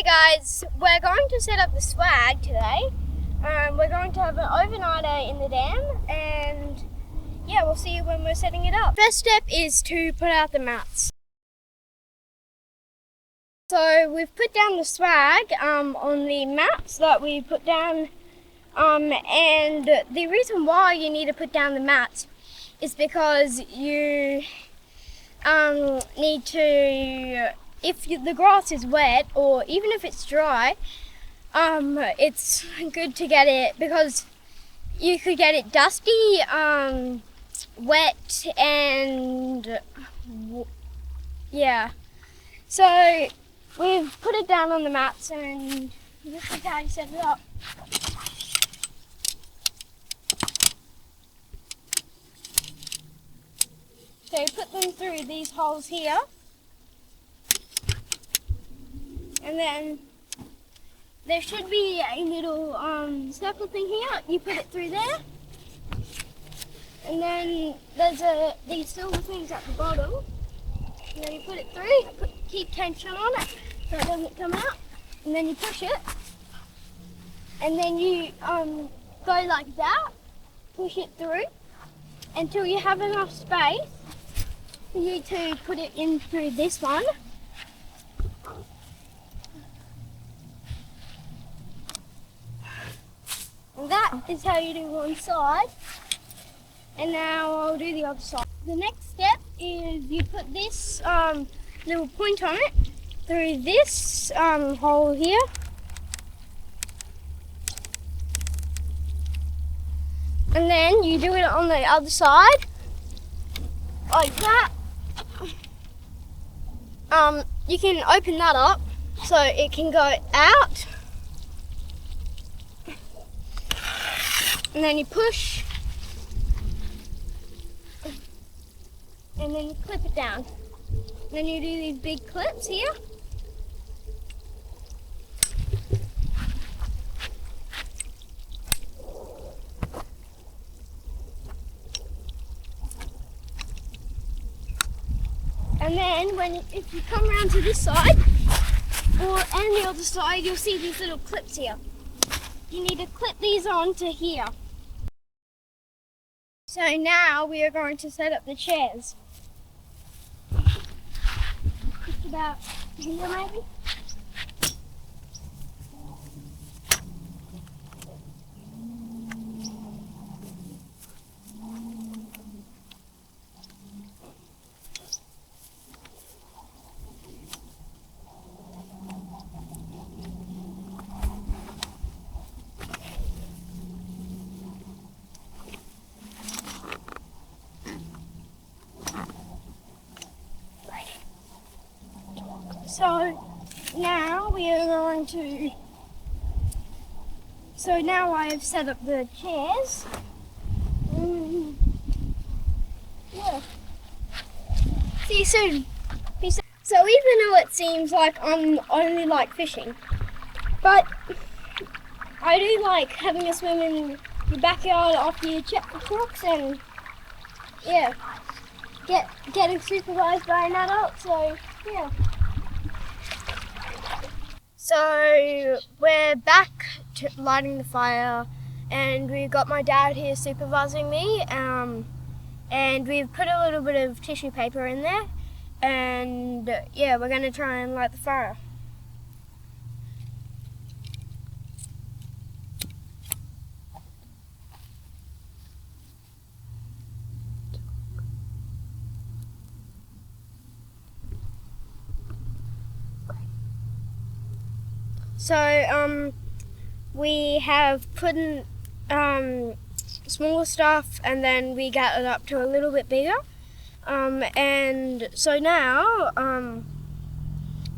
Hey guys, we're going to set up the swag today. We're going to have an overnighter in the dam, and yeah, we'll see you when we're setting it up. First step is to put out the mats. So we've put down the swag on the mats that we put down, and the reason why you need to put down the mats is because you need to, if the grass is wet or even if it's dry, it's good to get it, because you could get it dusty, wet, and yeah. So we've put it down on the mats, and this is how you set it up. So you put them through these holes here, and then there should be a little circle thing here. You put it through there, and then there's these silver things at the bottom. And then you put it through, keep tension on it so it doesn't come out, and then you push it, and then you go like that, push it through until you have enough space for you to put it in through this one. And that is how you do one side. And now I'll do the other side. The next step is you put this little point on it through this hole here. And then you do it on the other side, like that. You can open that up so it can go out. And then you push, and then you clip it down. And then you do these big clips here. And then if you come around to this side, or and the other side, you'll see these little clips here. You need to clip these on to here. So now we are going to set up the chairs. Just about here maybe. So now we are going to, now I have set up the chairs. Yeah. See you soon. Peace out. So even though it seems like I'm only like fishing, but I do like having a swim in your backyard after you check for crocs, and yeah, getting supervised by an adult, so yeah. So we're back to lighting the fire, and we've got my dad here supervising me, and we've put a little bit of tissue paper in there, and yeah, we're going to try and light the fire. So we have put in smaller stuff, and then we got it up to a little bit bigger, and so now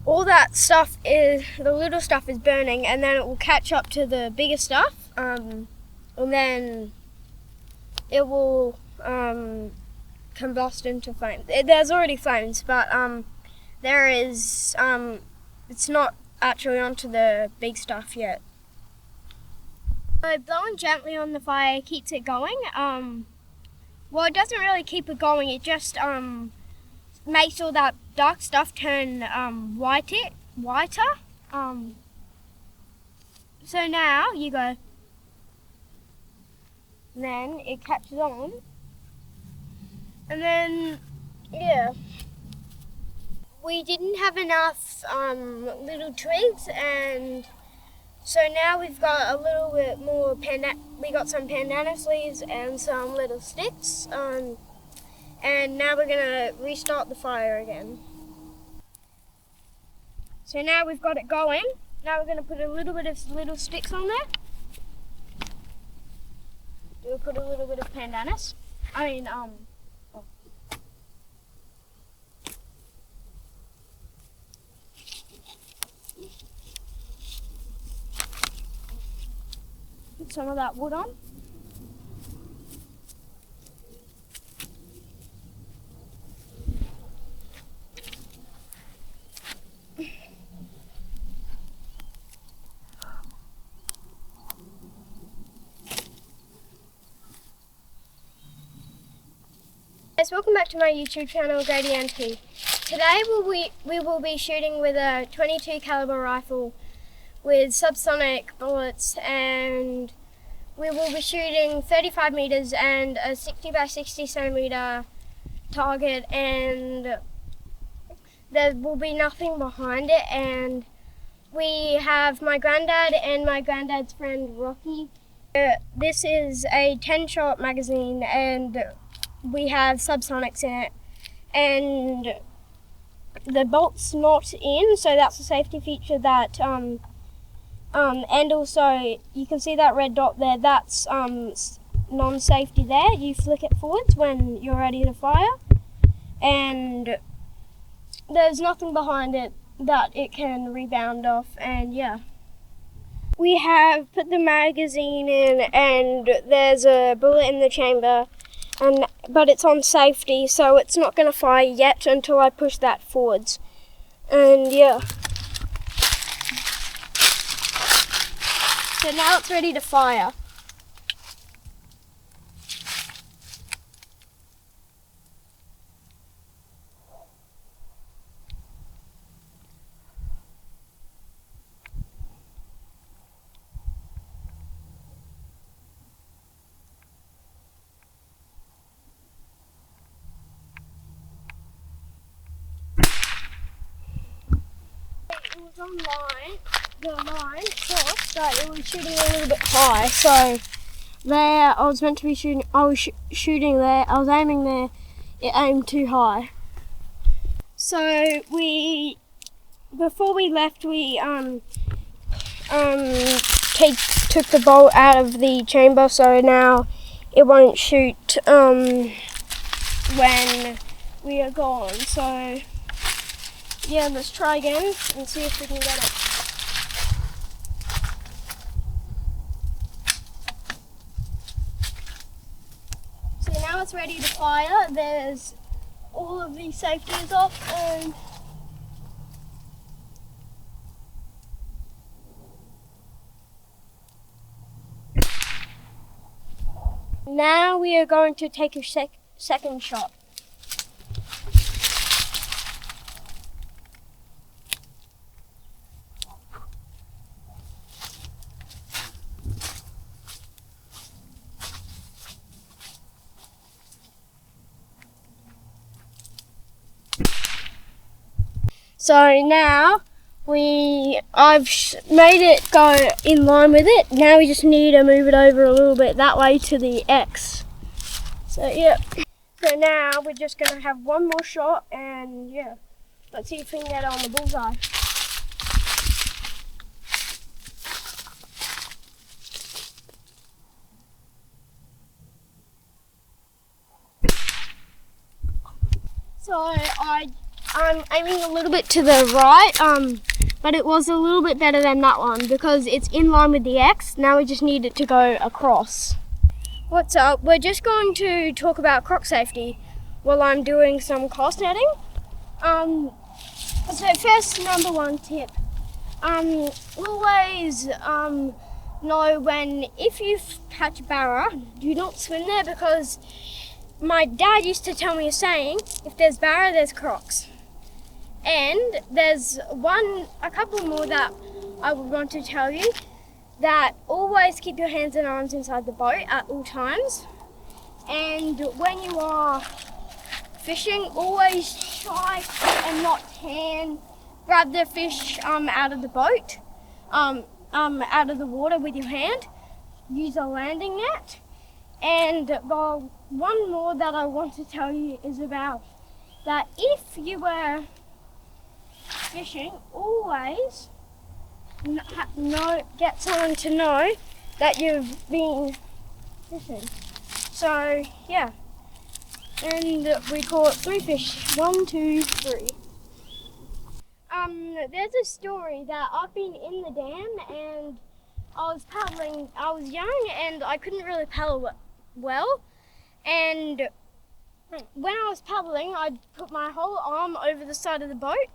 all that stuff the little stuff is burning, and then it will catch up to the bigger stuff, and then it will combust into flames. There's already flames, but there is it's not actually onto the big stuff yet. So blowing gently on the fire keeps it going. Well, it doesn't really keep it going, it just makes all that dark stuff turn whiter. So now you go, and then it catches on, and then yeah, we didn't have enough little twigs, and so now we've got a little bit more we got some pandanus leaves and some little sticks, and now we're gonna restart the fire again. So now we've got it going. Now we're going to put a little bit of little sticks on there. We'll put a little bit of pandanus. Put some of that wood on. Guys, welcome back to my YouTube channel, Grady NT. Today we will be shooting with a 22 caliber rifle with subsonic bullets, and we will be shooting 35 meters and a 60 by 60 centimeter target, and there will be nothing behind it. And we have my granddad and my granddad's friend Rocky. This is a 10-shot magazine, and we have subsonics in it, and the bolt's not in, so that's a safety feature that and also you can see that red dot there, that's non-safety there. You flick it forwards when you're ready to fire, and there's nothing behind it that it can rebound off. And yeah, we have put the magazine in, and there's a bullet in the chamber, but it's on safety, so it's not going to fire yet until I push that forwards. And yeah, so now it's ready to fire. It was on the line crossed, but it was shooting a little bit high, so there I was meant to be shooting, I was shooting there, I was aiming there, it aimed too high. So before we left, we took the bolt out of the chamber, so now it won't shoot when we are gone. So yeah, let's try again and see if we can get it. So now it's ready to fire. There's all of these safeties off, and now we are going to take a second shot. So now I've made it go in line with it. Now we just need to move it over a little bit that way to the X. So yeah. So now we're just gonna have one more shot, and yeah, let's see if we can get it on the bullseye. So I'm aiming a little bit to the right, but it was a little bit better than that one because it's in line with the X. Now we just need it to go across. What's up? We're just going to talk about croc safety while I'm doing some cast netting. So first, number one tip, always know if you catch barra, do not swim there, because my dad used to tell me a saying, if there's barra, there's crocs. And there's a couple more that I would want to tell you. That always keep your hands and arms inside the boat at all times. And when you are fishing, always try and not grab the fish out of the boat, out of the water with your hand. Use a landing net. And one more that I want to tell you is about that if you were fishing, always get someone to know that you've been fishing. So yeah, and we caught 3 fish. 1, 2, 3. There's a story that I've been in the dam and I was paddling. I was young and I couldn't really paddle well, and when I was paddling, I'd put my whole arm over the side of the boat,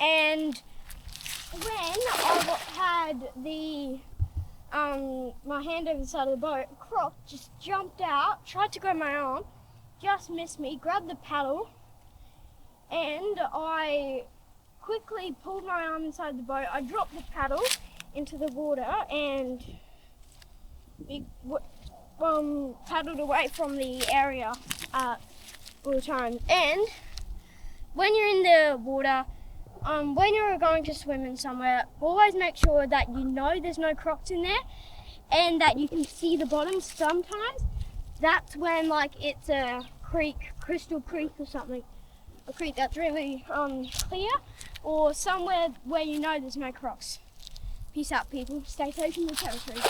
and when I had my hand over the side of the boat, Croc just jumped out, tried to grab my arm, just missed me, grabbed the paddle, and I quickly pulled my arm inside the boat. I dropped the paddle into the water and paddled away from the area all the time. And when you're in the water, when you're going to swim in somewhere, always make sure that you know there's no crocs in there and that you can see the bottom sometimes. That's when it's a creek, Crystal Creek or something, a creek that's really clear, or somewhere where you know there's no crocs. Peace out, people. Stay safe in your territory.